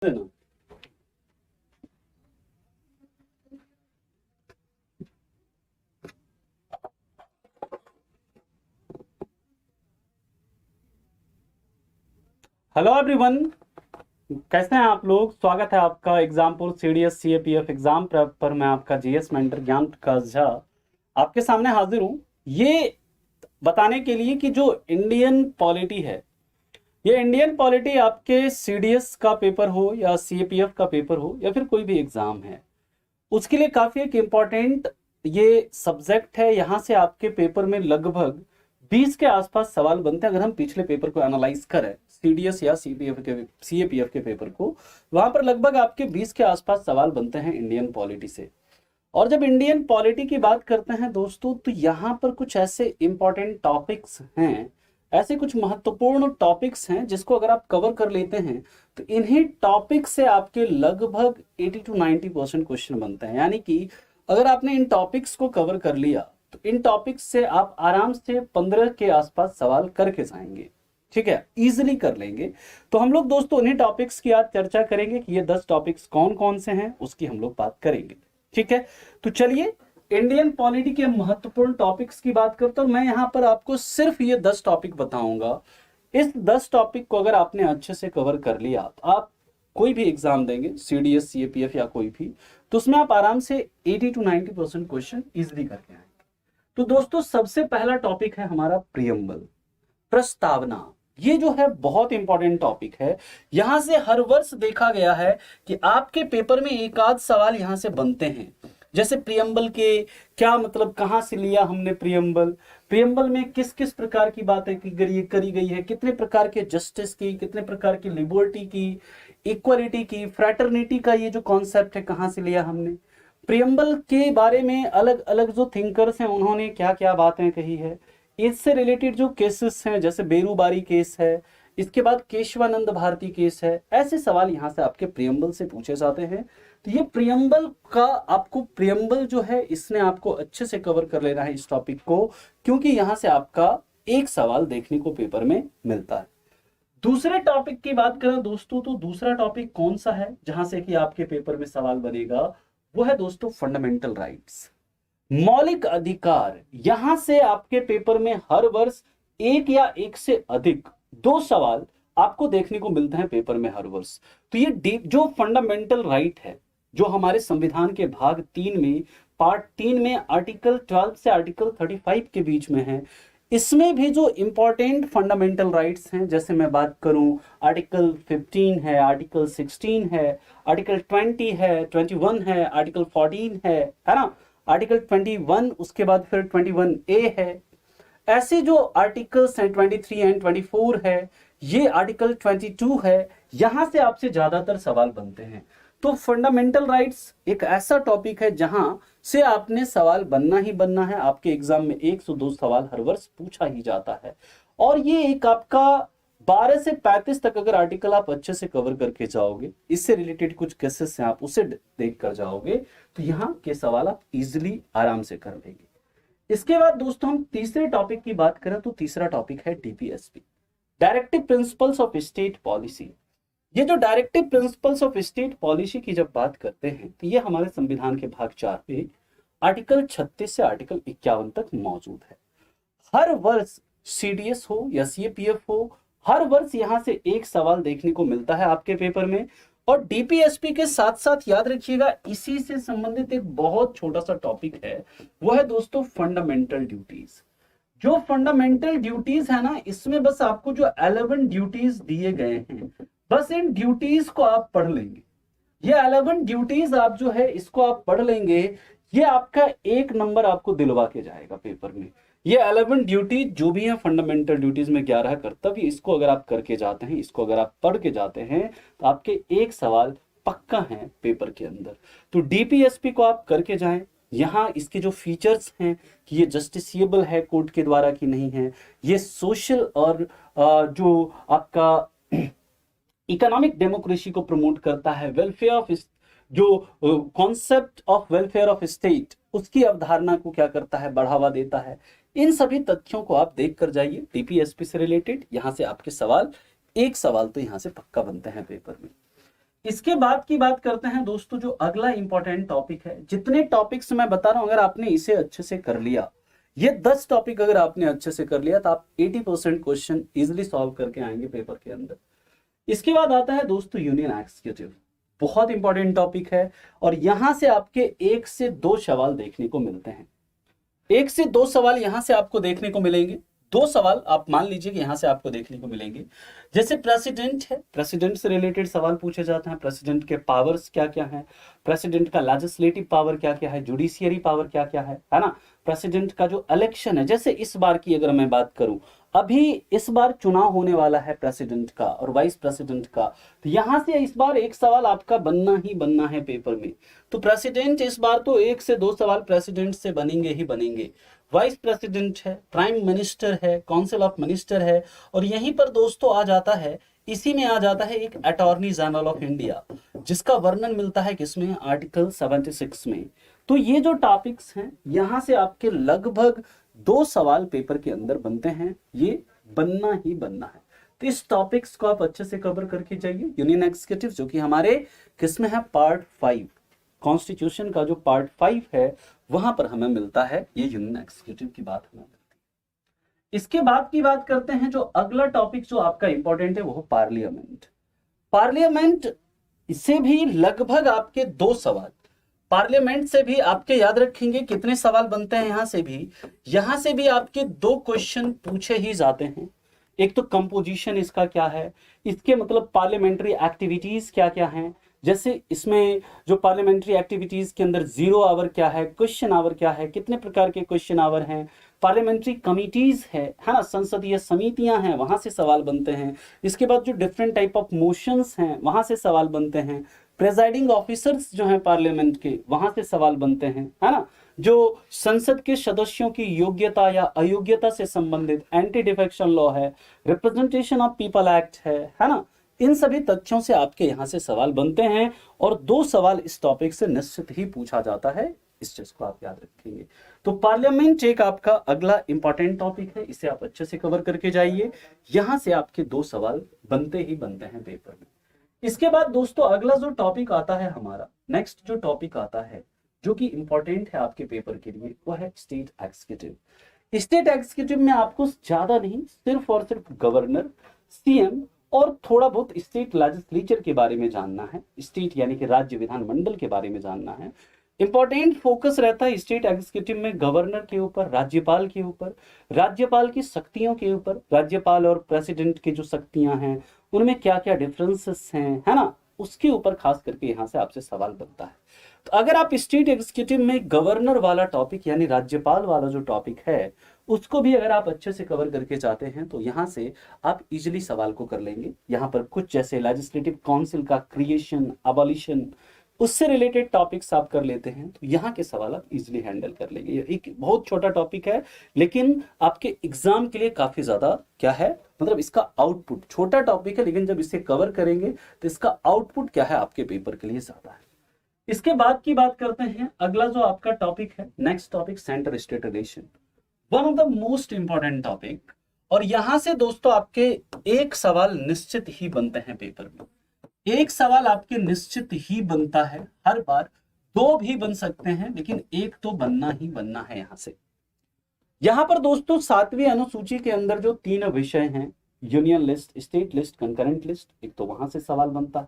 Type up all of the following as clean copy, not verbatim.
देना। Hello everyone, कैसे हैं आप लोग। स्वागत है आपका Exampur CDS CAPF exam prep पर। मैं आपका जीएस मेंटर ज्ञान प्रकाश झा आपके सामने हाजिर हूं ये बताने के लिए कि जो इंडियन पॉलिटी है, ये इंडियन पॉलिटी आपके सीडीएस का पेपर हो या सीएपीएफ का पेपर हो या फिर कोई भी एग्जाम है, उसके लिए काफी एक इम्पॉर्टेंट ये सब्जेक्ट है। यहां से आपके पेपर में लगभग 20 के आसपास सवाल बनते हैं। अगर हम पिछले पेपर को एनालाइज करें, सीडीएस या सीएपीएफ के पेपर को, वहां पर लगभग आपके 20 के आसपास सवाल बनते हैं इंडियन पॉलिटी से। और जब इंडियन पॉलिटी की बात करते हैं दोस्तों, तो यहाँ पर कुछ ऐसे इंपॉर्टेंट टॉपिक्स हैं, ऐसे कुछ महत्वपूर्ण टॉपिक्स हैं जिसको अगर आप कवर कर लेते हैं तो इन्हीं टॉपिक से आपके लगभग 80 to 90% क्वेश्चन बनते हैं। यानी कि अगर आपने इन टॉपिक्स को कवर कर लिया तो इन टॉपिक्स से आप आराम से 15 के आसपास सवाल करके जाएंगे। ठीक है, इजीली कर लेंगे। तो हम लोग दोस्तों उन्हीं टॉपिक्स की आज चर्चा करेंगे कि ये 10 टॉपिक्स कौन कौन से हैं, उसकी हम लोग बात करेंगे। ठीक है, तो चलिए इंडियन पॉलिटी के महत्वपूर्ण टॉपिक्स की बात करते हैं। और मैं यहां पर आपको सिर्फ ये 10 टॉपिक बताऊंगा। इस 10 टॉपिक को अगर आपने अच्छे से कवर कर लिया तो आप कोई भी एग्जाम देंगे, सीडीएस सीएपीएफ या कोई भी, तो उसमें आप आराम से 80 to 90% क्वेश्चन इजिली करके आएंगे। तो दोस्तों सबसे पहला टॉपिक है हमारा प्रियम्बल, प्रस्तावना। ये जो है बहुत इंपॉर्टेंट टॉपिक है। यहां से हर वर्ष देखा गया है कि आपके पेपर में एक आध सवाल यहां से बनते हैं। जैसे प्रियम्बल के क्या मतलब, कहां से लिया हमने प्रियम्बल, प्रियम्बल में किस किस प्रकार की बातें करी गई है, कितने प्रकार के जस्टिस की, कितने प्रकार की लिबर्टी की, इक्वलिटी की, फ्रैटर्निटी का ये जो कॉन्सेप्ट है कहां से लिया हमने, प्रियम्बल के बारे में अलग अलग जो थिंकर्स हैं उन्होंने क्या क्या बातें कही है, इससे रिलेटेड जो केसेस हैं जैसे बेरूबारी केस है, इसके बाद केशवानंद भारती केस है। ऐसे सवाल यहां से आपके प्रियम्बल से पूछे जाते हैं। तो ये प्रियम्बल का आपको, प्रियम्बल जो है इसने आपको अच्छे से कवर कर लेना है इस टॉपिक को, क्योंकि यहां से आपका एक सवाल देखने को पेपर में मिलता है। दूसरे टॉपिक की बात करें दोस्तों, तो दूसरा टॉपिक कौन सा है जहां से कि आपके पेपर में सवाल बनेगा, वो है दोस्तों फंडामेंटल राइट्स, मौलिक अधिकार। यहां से आपके पेपर में हर वर्ष एक या एक से अधिक 2 सवाल आपको देखने को मिलते हैं पेपर में हर वर्ष। तो ये जो फंडामेंटल राइट है, जो हमारे संविधान के भाग 3 में, पार्ट 3 में आर्टिकल 12 से आर्टिकल 35 के बीच में है, इसमें भी जो इंपॉर्टेंट फंडामेंटल राइट्स हैं, जैसे मैं बात करूं आर्टिकल 15 है, आर्टिकल 16 है, आर्टिकल 20 है, 21 है, आर्टिकल 14 है ना, आर्टिकल 21, उसके बाद फिर 21A है। ऐसे जो आर्टिकल्स हैं 23 एंड 24 है, ये आर्टिकल 22 है, यहां से आपसे ज्यादातर सवाल बनते हैं। तो फंडामेंटल राइट्स एक ऐसा टॉपिक है जहां से आपने सवाल बनना ही बनना है। आपके एग्जाम में 102 सवाल हर वर्ष पूछा ही जाता है। और ये एक आपका 12 से 35 तक अगर आर्टिकल आप अच्छे से कवर करके जाओगे, इससे रिलेटेड कुछ केसेस हैं आप उसे देख कर जाओगे, तो यहाँ के सवाल आप इजिली आराम से कर लेंगे। इसके बाद दोस्तों हम तीसरे टॉपिक की बात करें तो तीसरा टॉपिक है DPSP, directive principles of state policy. ये जो directive principles of state policy की जब बात करते हैं तो ये हमारे संविधान के भाग 4 में आर्टिकल 36 से आर्टिकल 51 तक मौजूद है। हर वर्ष सीडीएस हो या सीएपीएफ हो, हर वर्ष यहां से एक सवाल देखने को मिलता है आपके पेपर में। और डीपीएसपी के साथ साथ याद रखिएगा, इसी से संबंधित एक बहुत छोटा सा टॉपिक है, वो है दोस्तों फंडामेंटल ड्यूटीज। जो फंडामेंटल ड्यूटीज है ना, इसमें बस आपको जो 11 ड्यूटीज दिए गए हैं, बस इन ड्यूटीज को आप पढ़ लेंगे। ये 11 ड्यूटीज आप जो है इसको आप पढ़ लेंगे, ये आपका 1 नंबर आपको दिलवा के जाएगा पेपर में। ये 11 ड्यूटी जो भी है फंडामेंटल ड्यूटीज में 11 कर्तव्य, इसको अगर आप करके जाते हैं, इसको अगर आप पढ़ के जाते हैं, तो आपके एक सवाल पक्का है पेपर के अंदर। तो डीपीएसपी को आप करके जाएं। यहाँ इसके जो फीचर्स हैं कि ये जस्टिसिएबल है कोर्ट के द्वारा कि नहीं है, ये सोशल और जो आपका इकोनॉमिक डेमोक्रेसी को प्रमोट करता है, वेलफेयर ऑफ, जो concept of welfare of state, उसकी अवधारणा को क्या करता है, बढ़ावा देता है। इन सभी तथ्यों को आप देख कर जाइए डीपीएसपी से रिलेटेड। यहां से आपके सवाल, एक सवाल तो यहां से पक्का बनते हैं पेपर में। इसके बाद की बात करते हैं दोस्तों, जो अगला इंपॉर्टेंट टॉपिक है। जितने टॉपिक्स मैं बता रहा हूं, अगर आपने इसे अच्छे से कर लिया, ये 10 टॉपिक अगर आपने अच्छे से कर लिया, तो आप 80% क्वेश्चन इजिली सॉल्व करके आएंगे पेपर के अंदर। इसके बाद आता है दोस्तों यूनियन एग्जीक्यूटिव, बहुत इंपॉर्टेंट टॉपिक है, और यहां से आपके 1 से 2 सवाल देखने को मिलते हैं। 1 से 2 सवाल यहां से आपको देखने को मिलेंगे। 2 सवाल आप मान लीजिए कि यहां से आपको देखने को मिलेंगे। जैसे प्रेसिडेंट है, प्रेसिडेंट से रिलेटेड सवाल पूछे जाते हैं। प्रेसिडेंट के पावर्स क्या क्या हैं, प्रेसिडेंट का लेजिस्लेटिव पावर क्या क्या है, जुडिशियरी पावर क्या क्या है ना। प्रेसिडेंट का जो इलेक्शन है, जैसे इस बार की अगर मैं बात करूं, अभी इस बार चुनाव होने वाला है प्रेसिडेंट का और वाइस प्रेसिडेंट का, तो यहां से इस बार एक सवाल आपका बनना ही बनना है पेपर में। तो प्रेसिडेंट इस बार तो 1 से 2 सवाल प्रेसिडेंट से बनेंगे ही बनेंगे। वाइस प्रेसिडेंट है, प्राइम मिनिस्टर है, काउंसिल ऑफ मिनिस्टर है, और यहीं पर दोस्तों आ जाता है, इसी में आ जाता है एक अटॉर्नी जनरल ऑफ इंडिया, जिसका वर्णन मिलता है किसमें, आर्टिकल 76 में। तो ये जो टॉपिक्स हैं, यहां से आपके लगभग 2 सवाल पेपर के अंदर बनते हैं, ये बनना ही बनना है। तो इस टॉपिक्स को आप अच्छे से कवर करके जाइए। यूनियन एग्जीक्यूटिव जो कि हमारे किसमें है, पार्ट 5, कॉन्स्टिट्यूशन का जो पार्ट 5 है, वहां पर हमें मिलता है ये यूनियन एग्जीक्यूटिव की बात हमें मिलती है। इसके बाद की बात करते हैं, जो अगला टॉपिक जो आपका इंपॉर्टेंट है वो पार्लियामेंट। पार्लियामेंट से भी लगभग आपके 2 सवाल, पार्लियामेंट से भी आपके याद रखेंगे कितने सवाल बनते हैं, यहां से भी आपके 2 क्वेश्चन पूछे ही जाते हैं। एक तो कंपोजिशन इसका क्या है, इसके मतलब पार्लियामेंट्री एक्टिविटीज क्या क्या हैं, जैसे इसमें जो पार्लियामेंट्री एक्टिविटीज के अंदर 0 आवर क्या है, क्वेश्चन आवर क्या है, कितने प्रकार के क्वेश्चन आवर हैं, पार्लियामेंट्री कमिटीज है ना, संसदीय समितियां हैं, वहां से सवाल बनते हैं। इसके बाद जो डिफरेंट टाइप ऑफ मोशंस हैं, वहां से सवाल बनते हैं। प्रेजाइडिंग ऑफिसर्स जो हैं पार्लियामेंट के, वहां से सवाल बनते हैं, है ना। जो संसद के सदस्यों की योग्यता या अयोग्यता से संबंधित एंटी डिफेक्शन लॉ है, रिप्रेजेंटेशन ऑफ पीपल एक्ट है ना, इन सभी तथ्यों से आपके यहां से सवाल बनते हैं, और 2 सवाल इस टॉपिक से निश्चित ही पूछा जाता है। इस चीज को आप याद रखेंगे। तो पार्लियामेंट एक आपका अगला इंपॉर्टेंट टॉपिक है, इसे आप अच्छे से कवर करके जाइए। यहां से आपके 2 सवाल बनते ही बनते हैं पेपर में। इसके बाद दोस्तों अगला जो टॉपिक आता है हमारा, नेक्स्ट जो टॉपिक आता है जो कि इंपॉर्टेंट है आपके पेपर के लिए, वो है स्टेट एग्जीक्यूटिव। स्टेट एग्जीक्यूटिव में आपको ज्यादा नहीं, सिर्फ और सिर्फ गवर्नर, सीएम और थोड़ा बहुत स्टेट लेजिस्लेचर के बारे में जानना है, स्टेट यानी कि राज्य विधानमंडल के बारे में जानना है। इंपॉर्टेंट फोकस रहता है स्टेट एग्जीक्यूटिव में गवर्नर के ऊपर, राज्यपाल के ऊपर, राज्यपाल की शक्तियों के ऊपर, राज्यपाल और प्रेसिडेंट की जो शक्तियां हैं उनमें क्या क्या डिफरेंसेस हैं, है ना, उसके ऊपर खास करके यहां से आपसे सवाल बनता है। तो अगर आप स्टेट एग्जीक्यूटिव में गवर्नर वाला टॉपिक यानी राज्यपाल वाला जो टॉपिक है उसको भी अगर आप अच्छे से कवर करके चाहते हैं, तो यहां से आप इजिली सवाल को कर लेंगे। यहां पर कुछ जैसे लेजिस्लेटिव काउंसिल का क्रिएशन, अबॉलिशन, उससे रिलेटेड टॉपिक्स आप कर लेते हैं, तो यहाँ के सवाल आप इजिली हैंडल कर लेंगे। ये एक बहुत छोटा टॉपिक है, लेकिन आपके एग्जाम के लिए काफी ज्यादा क्या है, मतलब इसका आउटपुट, छोटा टॉपिक है लेकिन जब इसे कवर करेंगे तो इसका आउटपुट क्या है आपके पेपर के लिए ज्यादा है। इसके बाद की बात करते हैं, अगला जो आपका टॉपिक है, next topic centre state relation, one of the most important topic. और यहां से दोस्तों आपके 1 सवाल निश्चित ही बनते हैं पेपर में, 1 सवाल आपके निश्चित ही बनता है। हर बार 2 भी बन सकते हैं, लेकिन 1 तो बनना ही बनना है यहां से। यहां पर दोस्तों 7वीं अनुसूची के अंदर जो 3 विषय हैं, union list, state list, concurrent list, एक तो वहां से सवाल बनता है।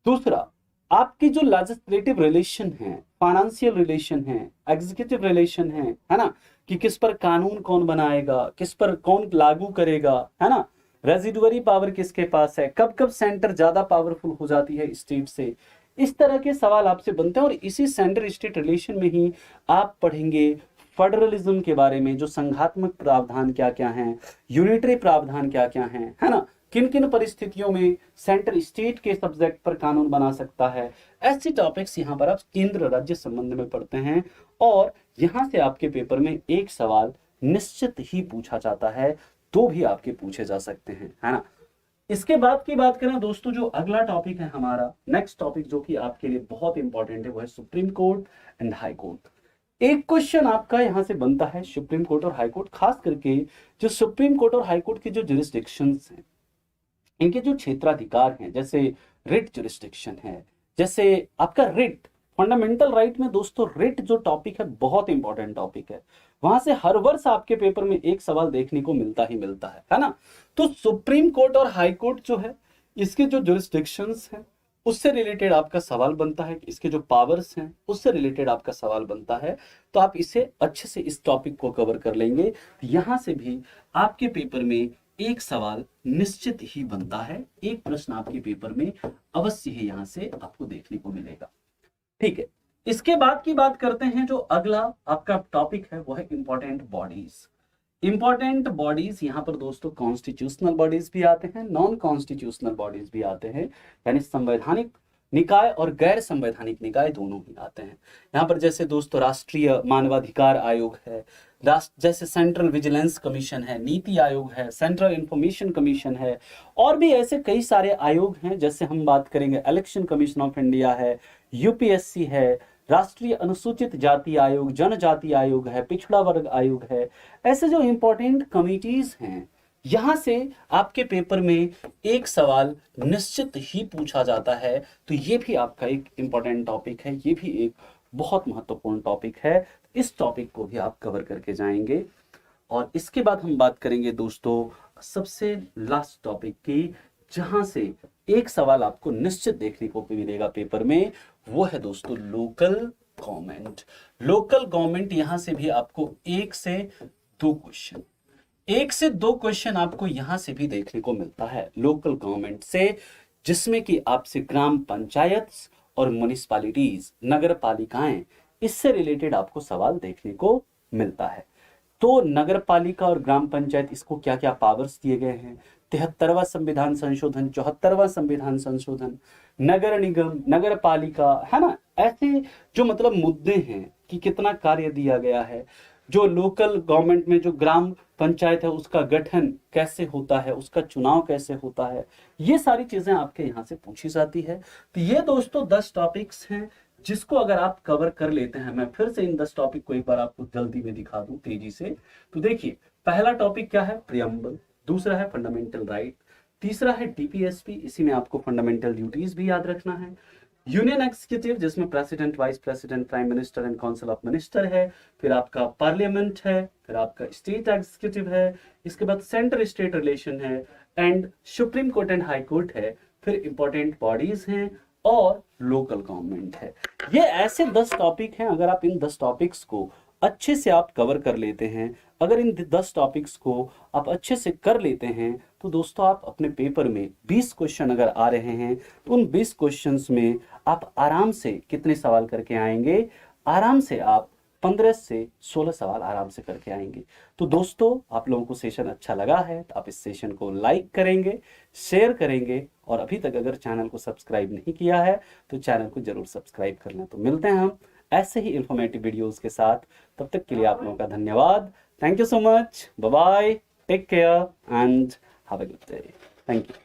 दूसरा आपकी जो लेजिस्लेटिव रिलेशन है, फाइनेंशियल रिलेशन है, एग्जीक्यूटिव रिलेशन है ना, कि किस पर कानून कौन बनाएगा, किस पर कौन लागू करेगा, है ना, रेजिडुअरी पावर किसके पास है, कब कब सेंटर ज्यादा पावरफुल हो जाती है स्टेट से, इस तरह के सवाल आपसे बनते हैं। और इसी सेंटर स्टेट रिलेशन में ही आप पढ़ेंगे फेडरलिज्म के बारे में, जो संघात्मक प्रावधान क्या क्या हैं, यूनिटरी प्रावधान क्या क्या हैं, है ना, किन किन परिस्थितियों में सेंटर स्टेट के सब्जेक्ट पर कानून बना सकता है। ऐसे टॉपिक्स यहाँ पर आप केंद्र राज्य संबंध में पढ़ते हैं, और यहां से आपके पेपर में 1 सवाल निश्चित ही पूछा जाता है, 2 भी आपके पूछे जा सकते हैं, है ना। इसके बाद की बात करें दोस्तों, जो अगला टॉपिक है हमारा, नेक्स्ट टॉपिक जो कि आपके लिए बहुत इंपॉर्टेंट है, वो है supreme court and high court. एक क्वेश्चन आपका यहां से बनता है सुप्रीम कोर्ट और हाई कोर्ट, खास करके जो सुप्रीम कोर्ट और हाई कोर्ट के जो जुरिस्डिक्शंस हैं, इनके जो क्षेत्राधिकार हैं, जैसे रिट जुरिस्डिक्शन है, जैसे आपका रिट, फंडामेंटल राइट में दोस्तों रिट जो टॉपिक है बहुत इंपॉर्टेंट टॉपिक है, वहां से हर वर्ष आपके पेपर में एक सवाल देखने को मिलता ही मिलता है ना। तो सुप्रीम कोर्ट और हाई कोर्ट जो है, इसके जो जुरिस्डिक्शंस हैं उससे रिलेटेड आपका सवाल बनता है, इसके जो पावर्स हैं उससे रिलेटेड आपका सवाल बनता है। तो आप इसे अच्छे से इस टॉपिक को कवर कर लेंगे, यहां से भी आपके पेपर में एक सवाल निश्चित ही बनता है, एक प्रश्न आपके पेपर में अवश्य ही यहां से आपको देखने को मिलेगा। ठीक है, इसके बाद की बात करते हैं, जो अगला आपका टॉपिक है वो है इंपॉर्टेंट बॉडीज। इंपॉर्टेंट बॉडीज यहां पर दोस्तों कॉन्स्टिट्यूशनल बॉडीज भी आते हैं, नॉन कॉन्स्टिट्यूशनल बॉडीज भी आते हैं, यानी संवैधानिक निकाय और गैर संवैधानिक निकाय दोनों ही आते हैं यहाँ पर। जैसे दोस्तों राष्ट्रीय मानवाधिकार आयोग है, जैसे सेंट्रल विजिलेंस कमीशन है, नीति आयोग है, सेंट्रल इंफॉर्मेशन कमीशन है, और भी ऐसे कई सारे आयोग हैं। जैसे हम बात करेंगे इलेक्शन कमीशन ऑफ इंडिया है, यूपीएससी है, राष्ट्रीय अनुसूचित जाति आयोग, जनजाति आयोग है, पिछड़ा वर्ग आयोग है। ऐसे जो इंपॉर्टेंट कमिटीज हैं, यहां से आपके पेपर में एक सवाल निश्चित ही पूछा जाता है। तो ये भी आपका एक इंपॉर्टेंट टॉपिक है, ये भी एक बहुत महत्वपूर्ण टॉपिक है। इस टॉपिक को भी आप कवर करके जाएंगे। और इसके बाद हम बात करेंगे दोस्तों सबसे लास्ट टॉपिक की, जहां से एक सवाल आपको निश्चित देखने को मिलेगा पेपर में, वो है दोस्तों लोकल गवर्नमेंट। लोकल गवर्नमेंट, यहां से भी आपको एक से दो क्वेश्चन आपको यहां से भी देखने को मिलता है लोकल गवर्नमेंट से, जिसमें कि आपसे ग्राम पंचायत और म्युनिसिपैलिटीज, नगर पालिकाएं, इससे रिलेटेड आपको सवाल देखने को मिलता है। तो नगर पालिका और ग्राम पंचायत, इसको क्या क्या पावर्स दिए गए हैं, 73वां संविधान संशोधन, 74वां संविधान संशोधन, नगर निगम, नगर पालिका, है ना, ऐसे जो मतलब मुद्दे हैं कि कितना कार्य दिया गया है, जो लोकल गवर्नमेंट में जो ग्राम पंचायत है उसका गठन कैसे होता है, उसका चुनाव कैसे होता है, ये सारी चीजें आपके यहाँ से पूछी जाती है। तो ये दोस्तों 10 टॉपिक्स हैं, जिसको अगर आप कवर कर लेते हैं, मैं फिर से इन 10 टॉपिक को एक बार आपको जल्दी में दिखा दूं तेजी से। तो देखिए, पहला टॉपिक क्या है, प्रियम्बल, दूसरा है फंडामेंटल राइट, तीसरा है डीपीएसपी, इसी में आपको फंडामेंटल ड्यूटीज भी याद रखना है, यूनियन एग्जीक्यूटिव जिसमें president, vice president, prime minister and council of minister है, फिर आपका पार्लियामेंट है, फिर आपका स्टेट एग्जीक्यूटिव है, इसके बाद सेंटर स्टेट रिलेशन है, and supreme court and high court है, फिर इंपॉर्टेंट बॉडीज हैं और लोकल गवर्नमेंट है। ये ऐसे 10 टॉपिक हैं, अगर आप इन 10 टॉपिक्स को अच्छे से आप कवर कर लेते हैं, अगर इन 10 टॉपिक्स को आप अच्छे से कर लेते हैं, तो दोस्तों आप अपने पेपर में 20 क्वेश्चन अगर आ रहे हैं, तो उन 20 क्वेश्चंस में आप आराम से कितने सवाल करके आएंगे, आराम से आप 15 से 16 सवाल आराम से करके आएंगे। तो दोस्तों आप लोगों को सेशन अच्छा लगा है तो आप इस सेशन को लाइक करेंगे, शेयर करेंगे, और अभी तक अगर चैनल को सब्सक्राइब नहीं किया है तो चैनल को जरूर सब्सक्राइब कर लें। तो मिलते हैं हम ऐसे ही इंफॉर्मेटिव वीडियोस के साथ, तब तक के लिए आप लोगों का धन्यवाद। Thank you so much, bye bye, take care and have a good day. Thank you.